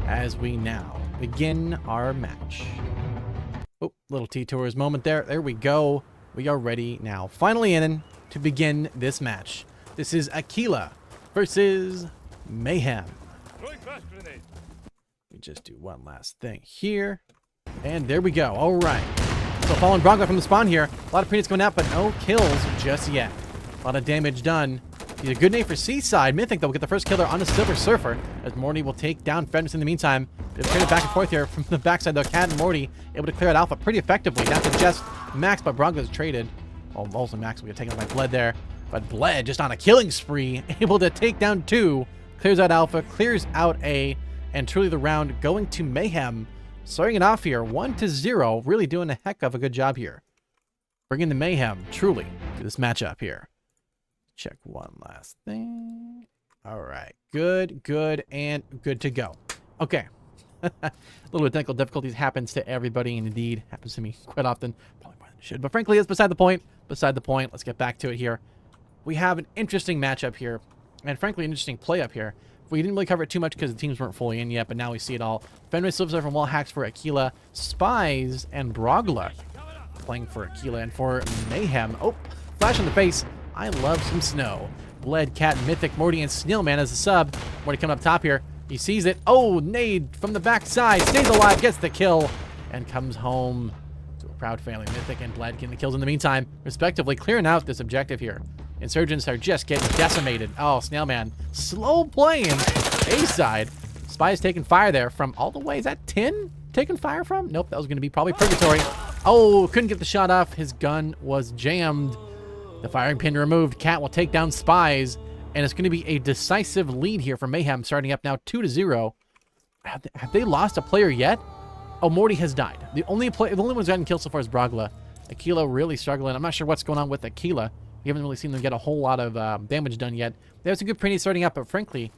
as we now begin our match. Oh, little T-Tours moment there. There we go. We are ready now. Finally in to begin this match. This is Aquila versus Mayhem. We just do one last thing here. And there we go. All right. So fallen Bronco from the spawn here. A lot of pre-nades going out, but no kills just yet. A lot of damage done. He's a good name for Seaside. Mythic, though, will get the first killer on the Silver Surfer, as Morty will take down Fenris in the meantime. They've traded back and forth here from the backside, though. Cat and Morty able to clear out Alpha pretty effectively. Down to just Max, but Bronco's traded. Well, also Max will get taken out by Bled there. But Bled just on a killing spree, able to take down 2. Clears out Alpha, clears out A, and truly the round going to Mayhem. Starting it off here, 1-0. Really doing a heck of a good job here. Bringing the Mayhem, truly, to this matchup here. Check one last thing. All right. Good, and good to go. Okay. A little bit of technical difficulties happens to everybody, and indeed happens to me quite often. Probably more than it should, but frankly, it's beside the point. Beside the point. Let's get back to it here. We have an interesting matchup here, and frankly, an interesting play up here. We didn't really cover it too much because the teams weren't fully in yet, but now we see it all. Fenris Silver Surfer from Wall Hacks for Aquila, Spies, and Brogla playing for Aquila, and for Mayhem. Oh, flash in the face. I love some snow. Bled, Cat, Mythic, Morty, and Snailman as a sub. Morty coming up top here. He sees it. Oh, nade from the backside. Stays alive, gets the kill, and comes home to a proud family. Mythic and Bled getting the kills in the meantime, respectively, clearing out this objective here. Insurgents are just getting decimated. Oh, Snailman slow playing A-side. Spies taking fire there from all the way. Is that 10 taking fire from? Nope, that was going to be probably Purgatory. Oh, couldn't get the shot off. His gun was jammed. The firing pin removed. Cat will take down Spies, and it's going to be a decisive lead here for Mayhem, starting up now 2-0. Have they lost a player yet? Oh, Morty has died. The only one's gotten killed so far is Brogla. Aquila really struggling. I'm not sure what's going on with Aquila. We haven't really seen them get a whole lot of damage done yet. They have some good pre-nades starting up, but frankly,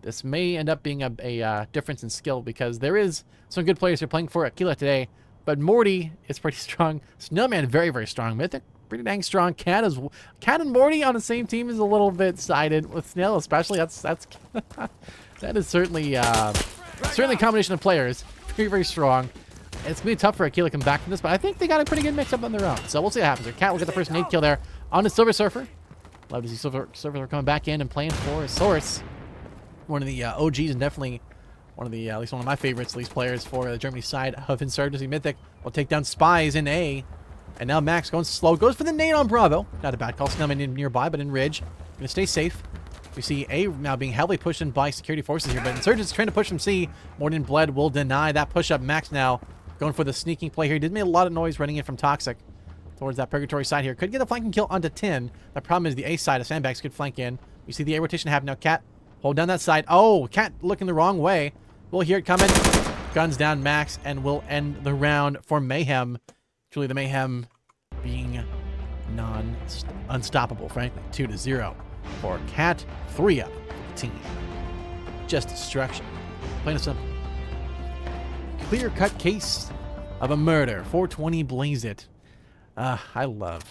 this may end up being a difference in skill because there is some good players who are playing for Aquila today, but Morty is pretty strong. Snowman very, very strong. Mythic pretty dang strong. Cat and Morty on the same team is a little bit sided with Snail, especially. That's that is certainly a combination of players. Very, very strong. It's gonna be tough for Aquila to come back from this, but I think they got a pretty good mix up on their own. So we'll see what happens. Cat will get the first nade kill there on the Silver Surfer. Love to see Silver Surfer coming back in and playing for a source. One of the OGs and definitely one of the at least one of my favorites, at least players for the Germany side of Insurgency. Mythic will take down Spies in A. And now Max going slow. Goes for the nade on Bravo. Not a bad call. Snowman in nearby, but in Ridge. Gonna stay safe. We see A now being heavily pushed in by security forces here, but Insurgents trying to push from C. Morton Bled will deny that push-up. Max now going for the sneaking play here. He did make a lot of noise running in from Toxic towards that Purgatory side here. Could get a flanking kill onto 10. The problem is the A side of Sandbags could flank in. We see the A rotation happen now. Cat hold down that side. Oh, Cat looking the wrong way. We'll hear it coming. Guns down Max, and we'll end the round for Mayhem. Truly the Mayhem being unstoppable, frankly. 2-0 for Cat. 3-up for the team. Just destruction. Plain and simple. Clear-cut case of a murder. 420 blaze it. I love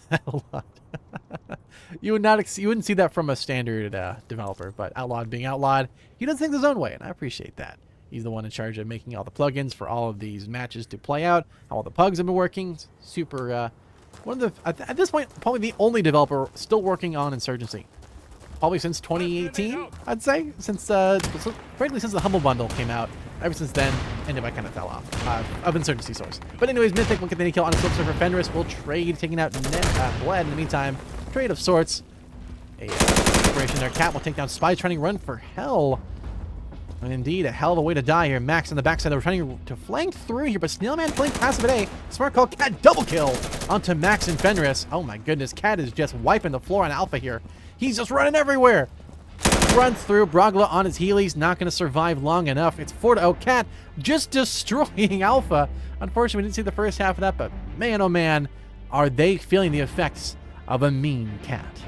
that a lot. You wouldn't see that from a standard developer, but Outlawed being Outlawed, he does things his own way, and I appreciate that. He's the one in charge of making all the plugins for all of these matches to play out. All the pugs have been working. Super. One of the at this point probably the only developer still working on Insurgency. Probably since 2018, I'd say. Since frankly since the Humble Bundle came out. Ever since then, and I kind of fell off of Insurgency source. But anyways, Mythic will get the kill on a Silver Surfer. Fenris will trade, taking out Bled in the meantime. Trade of sorts. A separation there. Cat will take down Spies, trying to run for hell. And indeed, a hell of a way to die here. Max on the backside. They're trying to flank through here, but Snailman flank passive at A. Smart call. Cat double kill onto Max and Fenris. Oh my goodness. Cat is just wiping the floor on Alpha here. He's just running everywhere. Runs through. Brogla on his Heelys. Not going to survive long enough. It's 4-0. Cat just destroying Alpha. Unfortunately, we didn't see the first half of that, but man, oh man, are they feeling the effects of a mean Cat.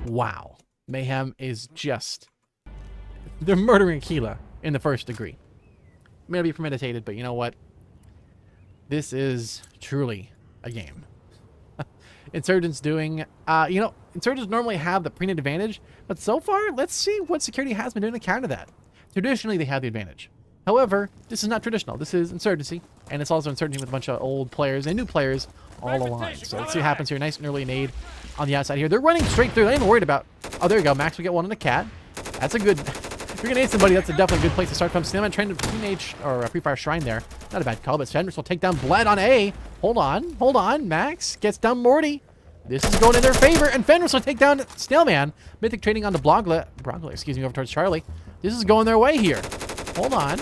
Wow. Mayhem is just... They're murdering Aquila in the first degree. May not be premeditated, but you know what? This is truly a game. Insurgents doing. Insurgents normally have the pre-nade advantage, but so far, let's see what security has been doing to counter that. Traditionally, they have the advantage. However, this is not traditional. This is Insurgency, and it's also Insurgency with a bunch of old players and new players all aligned. So let's see what happens here. Nice and early nade on the outside here. They're running straight through. They're not even worried about... Oh, there you go. Max will get one on the cat. That's a good... If you're going to nade somebody, that's definitely a good place to start from. Snailman trying to pre-nade or pre-fire Shrine there. Not a bad call, but Fenris will take down Bled on A. Hold on. Max gets down Morty. This is going in their favor, and Fenris will take down Snailman. Mythic trading on the Brogla, over towards Charlie. This is going their way here. Hold on.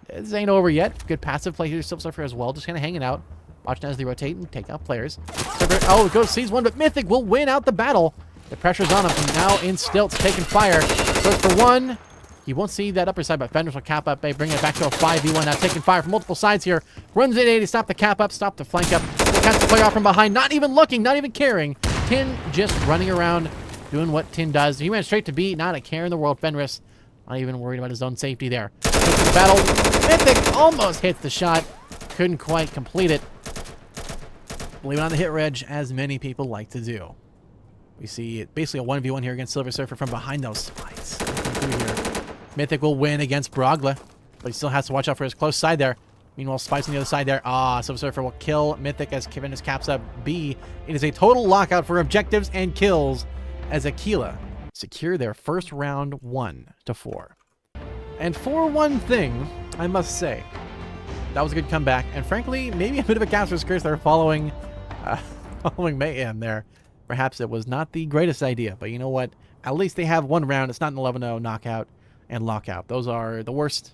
This ain't over yet. Good passive play here. Silver Surfer as well, just kind of hanging out. Watching as they rotate and take out players. Surfer, oh, it goes, sees one, but Mythic will win out the battle. The pressure's on him from now in stilts, taking fire. Goes for one. He won't see that upper side, but Fenris will cap up A, bring it back to a 5v1 now, taking fire from multiple sides here. Runs at 80, stop the cap up, stop the flank up. Catch the player off from behind, not even looking, not even caring. Tin just running around, doing what Tin does. He went straight to B, not a care in the world. Fenris, not even worried about his own safety there. Into the battle, Mythic almost hits the shot. Couldn't quite complete it. Leaving on the hit reg, as many people like to do. We see basically a 1v1 here against Silver Surfer from behind those spikes. Mythic will win against Brogla, but he still has to watch out for his close side there. Meanwhile, Spice on the other side there. Silver Surfer will kill Mythic as Kevin caps up B. It is a total lockout for objectives and kills as Aquila secure their first round 1-4. And for one thing, I must say, that was a good comeback. And frankly, maybe a bit of a Casper's curse there following Mayhem there. Perhaps it was not the greatest idea, but you know what? At least they have one round. It's not an 11-0 knockout and lockout. Those are the worst.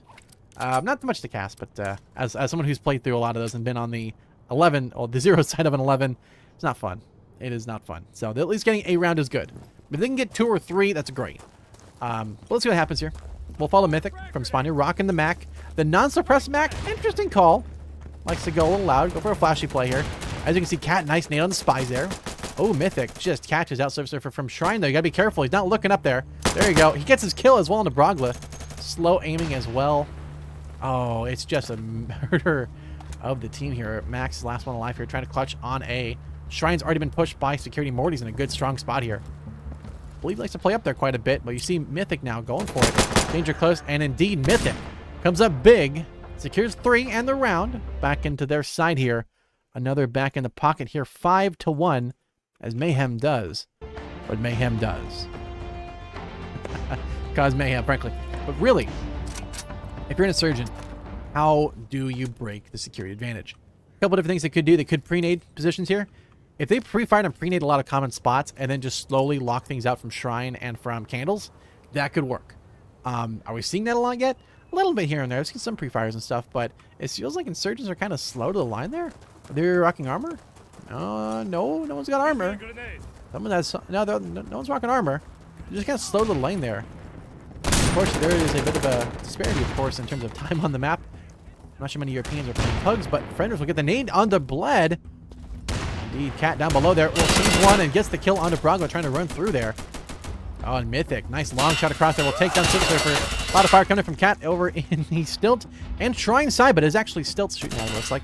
Not much to cast, but as someone who's played through a lot of those and been on the 11 or the 0 side of an 11, it's not fun. It is not fun. So at least getting a round is good. But if they can get 2 or 3, that's great. But let's see what happens here. We'll follow Mythic from spawn here, rocking the Mac. The non-suppressed Mac, interesting call. Likes to go a little loud, go for a flashy play here. As you can see, Cat, nice nade on the spies there. Oh, Mythic just catches out Silver Surfer from Shrine, though. You gotta be careful. He's not looking up there. There you go. He gets his kill as well on the Brogla. Slow aiming as well. Oh, it's just a murder of the team here. Max is the last one alive here, trying to clutch on A. Shrine's already been pushed by security. Morty's in a good, strong spot here. I believe he likes to play up there quite a bit, but you see Mythic now going for it. Danger close, and indeed, Mythic comes up big. Secures 3 and the round. Back into their side here. Another back in the pocket here. 5-1, as Mayhem does what Mayhem does. Cause Mayhem, frankly. But really, if you're an Insurgent, how do you break the security advantage? A couple different things they could do. They could pre-nade positions here. If they pre-fired and pre-nade a lot of common spots and then just slowly lock things out from Shrine and from Candles, that could work. Are we seeing that a lot yet? A little bit here and there. I've seen some pre-fires and stuff, but it feels like Insurgents are kind of slow to the line there. Are they rocking armor? No one's got armor. Someone has, no one's rocking armor. They're just kind of slow to the lane there. Unfortunately, there is a bit of a disparity, of course, in terms of time on the map. I'm not sure many Europeans are playing Pugs, but Fenders will get the nade on the Bled. Indeed, Cat down below there. Well, sees one and gets the kill onto Brago, trying to run through there. Oh, and Mythic. Nice long shot across there. Will take down Silver Surfer. A lot of fire coming from Cat over in the Stilt and Shrine side, but it's actually Stilt's shooting out, it looks like.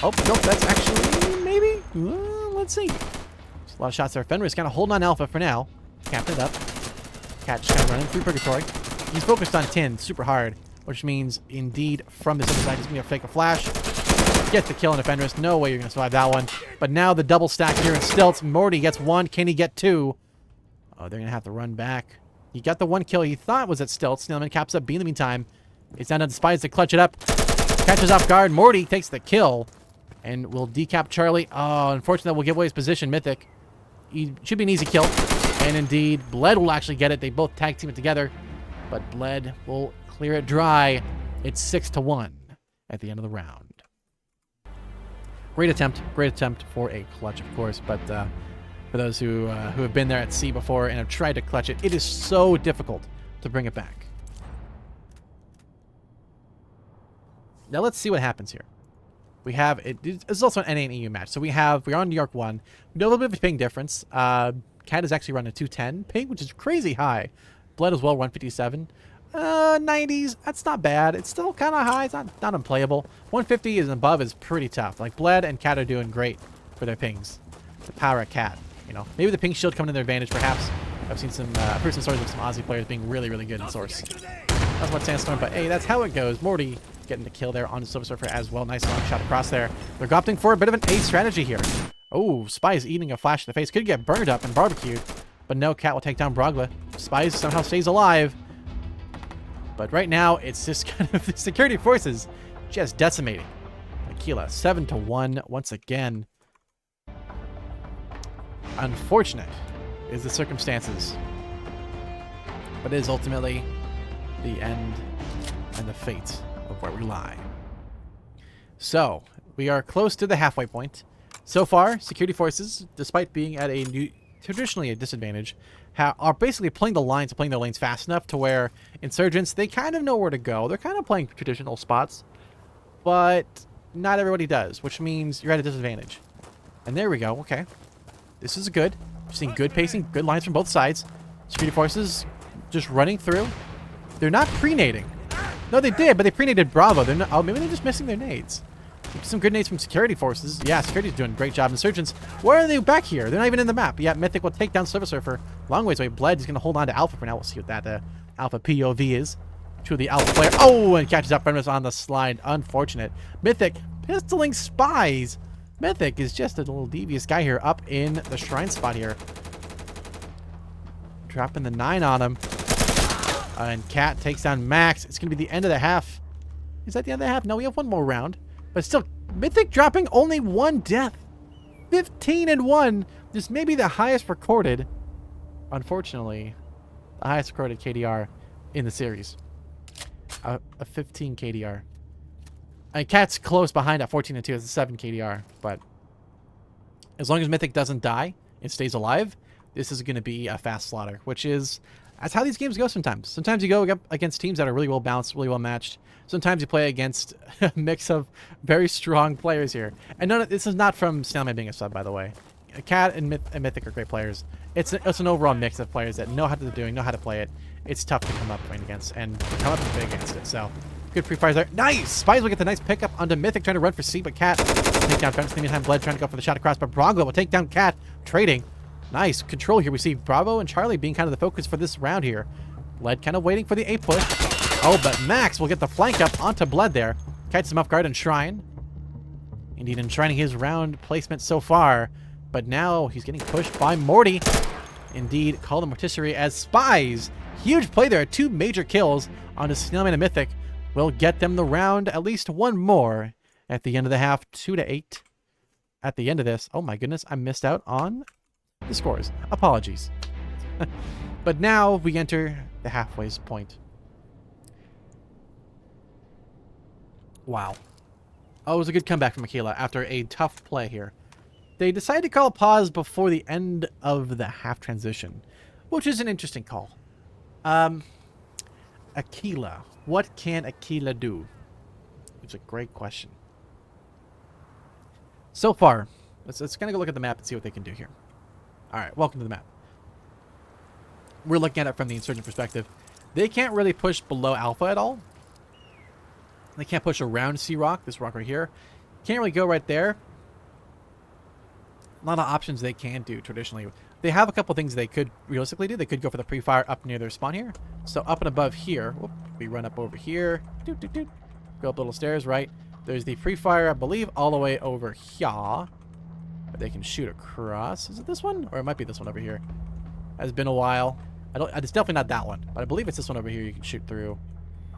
Oh, nope, that's actually maybe. Let's see. There's a lot of shots there. Fenris kind of holding on Alpha for now. Capping it up. Cat just kind of running through Purgatory. He's focused on Tin super hard, which means, indeed, from this other side, he's going to fake a flash. Get the kill on Fenris. No way you're going to survive that one. But now the double stack here in Stilts. Morty gets 1. Can he get 2? Oh, they're going to have to run back. He got the 1 kill he thought was at Stilts. Snailman caps up B in the meantime. It's down to the Spies to clutch it up. Catches off guard. Morty takes the kill and will decap Charlie. Oh, unfortunately, that will give away his position. Mythic. He should be an easy kill. And indeed, Bled will actually get it. They both tag team it together. But Bled will clear it dry. It's 6-1 at the end of the round. Great attempt for a clutch, of course. But for those who have been there at sea before and have tried to clutch it, it is so difficult to bring it back. Now let's see what happens here. We have it's also an NA and EU match. So we're on New York 1. We know a little bit of a ping difference. Cat is actually running a 210 ping, which is crazy high. Bled as well, 157. 90s, that's not bad. It's still kind of high. It's not unplayable. 150 and above is pretty tough. Like, Bled and Cat are doing great for their pings. to power a cat. You know, maybe the pink shield coming to their advantage, perhaps. I've seen some, I've heard some stories of some Aussie players being really, really good in Source. That's what Sandstorm, but hey, that's how it goes. Morty getting the kill there on the Silver Surfer as well. Nice long shot across there. They're opting for a bit of an A strategy here. Oh, Spies eating a flash in the face. Could get burned up and barbecued, but no, Cat will take down Brogla. Spies somehow stays alive. But right now, it's just kind of the security forces just decimating. Aquila, 7-1 once again. Unfortunate is the circumstances, but it is ultimately the end and the fate of where we lie. So, we are close to the halfway point. So far, security forces, despite being at traditionally a disadvantage, are basically playing the lines and playing their lanes fast enough to where insurgents, they kind of know where to go. They're kind of playing traditional spots, but not everybody does, which means you're at a disadvantage. And there we go. Okay. This is good. We're seeing good pacing, good lines from both sides. Security forces just running through. They're not pre-nading. No, they did, but they pre-naded Bravo. They're not, oh, maybe they're just missing their nades. Some good nades from security forces. Yeah, security's doing a great job. Insurgents, where are they back here? They're not even in the map. Yeah, Mythic will take down Silver Surfer. Long ways away. Bled is going to hold on to Alpha for now. We'll see what that Alpha POV is. To the Alpha player. Oh, and catches up Brenner's on the slide. Unfortunate. Mythic pistoling Spies. Mythic is just a little devious guy here up in the shrine spot here. Dropping the 9 on him. And Cat takes down Max. It's going to be the end of the half. Is that the end of the half? No, we have one more round. But still, Mythic dropping only 1 death. 15-1. This may be the highest recorded, unfortunately, the highest recorded KDR in the series. A 15 KDR. And Cat's close behind at 14-2. It's a 7 KDR. But as long as Mythic doesn't die and stays alive, this is going to be a fast slaughter, which is... That's how these games go sometimes. Sometimes you go up against teams that are really well balanced, really well matched. Sometimes you play against a mix of very strong players here. And no, this is not from Snailman being a sub, by the way. Cat and Mythic are great players. It's an overall mix of players that know how to do, know how to play it. It's tough to come up playing against and come up and play against it. So, good pre-fires there. Nice! Spies will get the nice pickup onto Mythic, trying to run for C, but Cat take down Fence. In the meantime, Bled trying to go for the shot across, but Brogla will take down Cat, trading. Nice control here. We see Bravo and Charlie being kind of the focus for this round here. Bled kind of waiting for the A push. Oh, but Max will get the flank up onto Bled there. Kites him off guard and Shrine. Indeed, enshrining his round placement so far. But now he's getting pushed by Morty. Indeed, call the Morticery as Spies. Huge play there. 2 major kills onto Snailman and Mythic. Will get them the round, at least one more at the end of the half. 2-8 at the end of this. Oh my goodness, I missed out on the scores. Apologies. But now we enter the halfway point. Wow. Oh, it was a good comeback from Aquila after a tough play here. They decided to call a pause before the end of the half transition, which is an interesting call. Aquila. What can Aquila do? It's a great question. So far, let's kind of go look at the map and see what they can do here. Alright, welcome to the map. We're looking at it from the Insurgent perspective. They can't really push below Alpha at all. They can't push around C-Rock, this rock right here. Can't really go right there. A lot of options they can do traditionally. They have a couple things they could realistically do. They could go for the pre-fire up near their spawn here. So up and above here, whoop, we run up over here. Doot, doot, doot. Go up little stairs, right? There's the pre-fire, I believe, all the way over here. They can shoot across. Is it this one? Or it might be this one over here. Has been a while. It's definitely not that one. But I believe it's this one over here you can shoot through.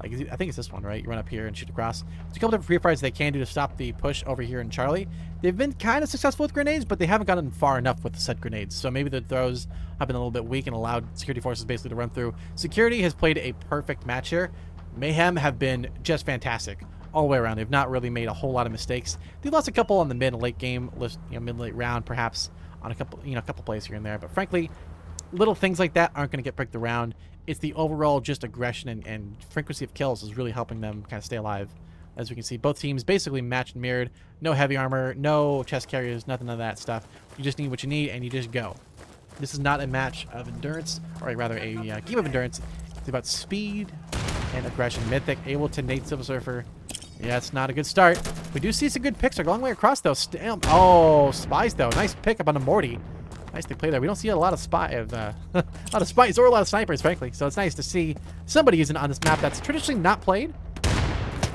Like, I think it's this one, right? You run up here and shoot across. There's a couple different pre-fires they can do to stop the push over here in Charlie. They've been kind of successful with grenades, but they haven't gotten far enough with the said grenades. So maybe the throws have been a little bit weak and allowed security forces basically to run through. Security has played a perfect match here. Mayhem have been just fantastic all the way around. They've not really made a whole lot of mistakes. They lost a couple on the mid and late game, mid-late round perhaps on a couple plays here and there. But frankly, little things like that aren't going to get break the round. It's the overall just aggression and frequency of kills is really helping them kind of stay alive. As we can see, both teams basically matched and mirrored. No heavy armor, no chest carriers, nothing of that stuff. You just need what you need and you just go. This is not a match of endurance, or rather a game of endurance. It's about speed and aggression. Mythic able to nade Silver Surfer. Yeah, it's not a good start. We do see some good picks. They're going way across, though. Oh, spies, though. Nice pick up on the Morty. Nicely played there. We don't see a lot of a lot of spies or a lot of snipers, frankly. So it's nice to see somebody using it on this map that's traditionally not played.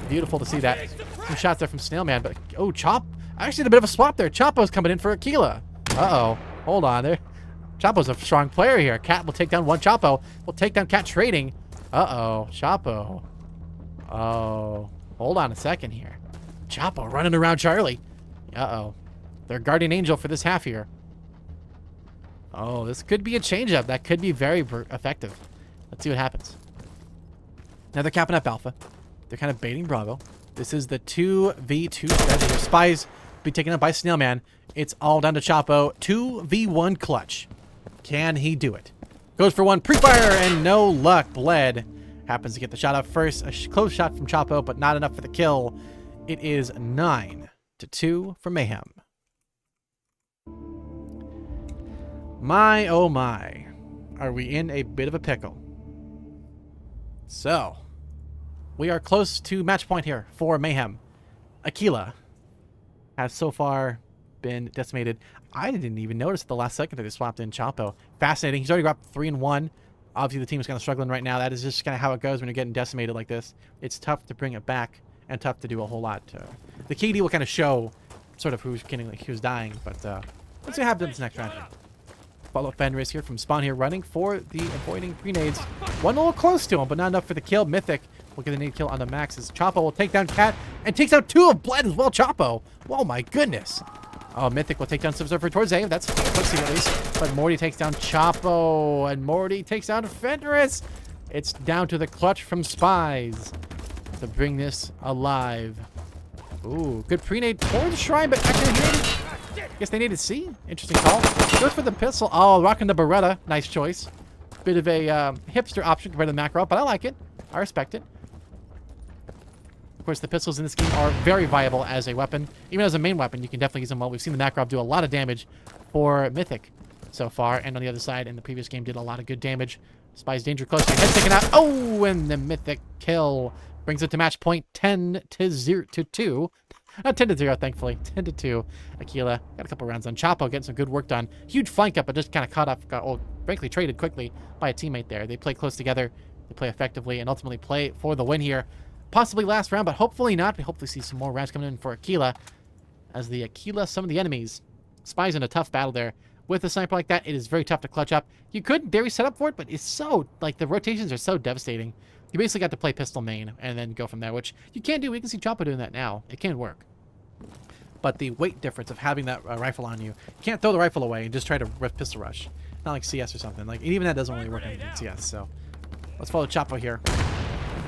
Beautiful to see that. Some shots there from Snailman, but oh, Chop. Actually, a bit of a swap there. Chapo's coming in for Aquila. Uh-oh. Hold on there. Chapo's a strong player here. Cat will take down one Chapo. Will take down Cat trading. Uh-oh. Chapo. Oh. Hold on a second here. Chapo running around Charlie. Uh-oh. Their guardian angel for this half here. Oh, this could be a change-up. That could be very effective. Let's see what happens. Now they're capping up Alpha. They're kind of baiting Bravo. This is the 2v2 strategy. Spies be taken up by Snailman. It's all down to Chapo. 2v1 clutch. Can he do it? Goes for one pre-fire and no luck. Bled happens to get the shot up first. A close shot from Chapo, but not enough for the kill. It is 9-2 for Mayhem. My, oh my. Are we in a bit of a pickle? So, we are close to match point here for Mayhem. Aquila has so far been decimated. I didn't even notice at the last second that they swapped in Chapo. Fascinating. He's already got 3-1. Obviously, the team is kind of struggling right now. That is just kind of how it goes when you're getting decimated like this. It's tough to bring it back and tough to do a whole lot. The KD will kind of show sort of who's getting, like, who's dying, but let's see what happens next round here. Follow Fenris here from spawn here, running for the avoiding grenades. One a little close to him, but not enough for the kill. Mythic will get the nade kill on the Maxes. Chapo will take down Cat and takes out 2 of Bled as well. Chapo. Oh my goodness. Oh, Mythic will take down Surfer towards A. That's let's see at least. But Morty takes down Chapo, and Morty takes down Fenris. It's down to the clutch from Spies to bring this alive. Ooh, good pre-nade towards Shrine, but actually I guess they needed C. Interesting call. Goes for the pistol. Oh, rocking the Beretta. Nice choice. Bit of a hipster option compared to the macro, but I like it. I respect it. Of course, the pistols in this game are very viable as a weapon. Even as a main weapon, you can definitely use them well. We've seen the macro do a lot of damage for Mythic so far, and on the other side, in the previous game, did a lot of good damage. Spies danger close. Head taken out. Oh, and the Mythic kill brings it to match point 10-2. Not 10-0, thankfully. 10-2. Aquila got a couple rounds on Chapo, getting some good work done. Huge flank up, but just kind of caught up. Frankly, traded quickly by a teammate there. They play close together. They play effectively and ultimately play for the win here. Possibly last round, but hopefully not. We hopefully see some more rounds coming in for Aquila. As the Aquila, some of the enemies. Spies in a tough battle there. With a sniper like that, it is very tough to clutch up. You could dairy set up for it, but it's so, like, the rotations are so devastating. You basically got to play pistol main and then go from there, which you can do. We can see Chapo doing that now. It can work. But the weight difference of having that rifle on you can't throw the rifle away and just try to pistol rush. Not like CS or something. Like, even that doesn't really work in CS, so let's follow Chapo here.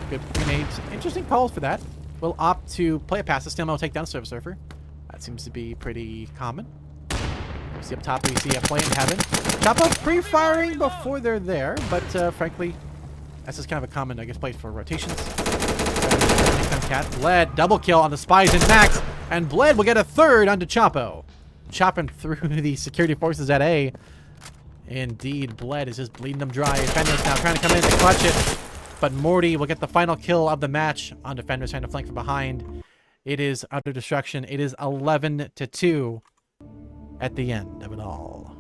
Good grenades. Interesting calls for that. We'll opt to play a pass. Still no take down Surfer. That seems to be pretty common. We see up top, we see a play in heaven. Chapo pre-firing before they're there, but frankly, that's just kind of a common, I guess, play for rotations. Cat. Bled, double kill on the Spies and Max, and Bled will get a third onto Chapo. Chopping through the security forces at A. Indeed, Bled is just bleeding them dry. Fenris now trying to come in to clutch it, but Morty will get the final kill of the match on Defenders trying to flank from behind. It is utter destruction. It is 11-2 at the end of it all.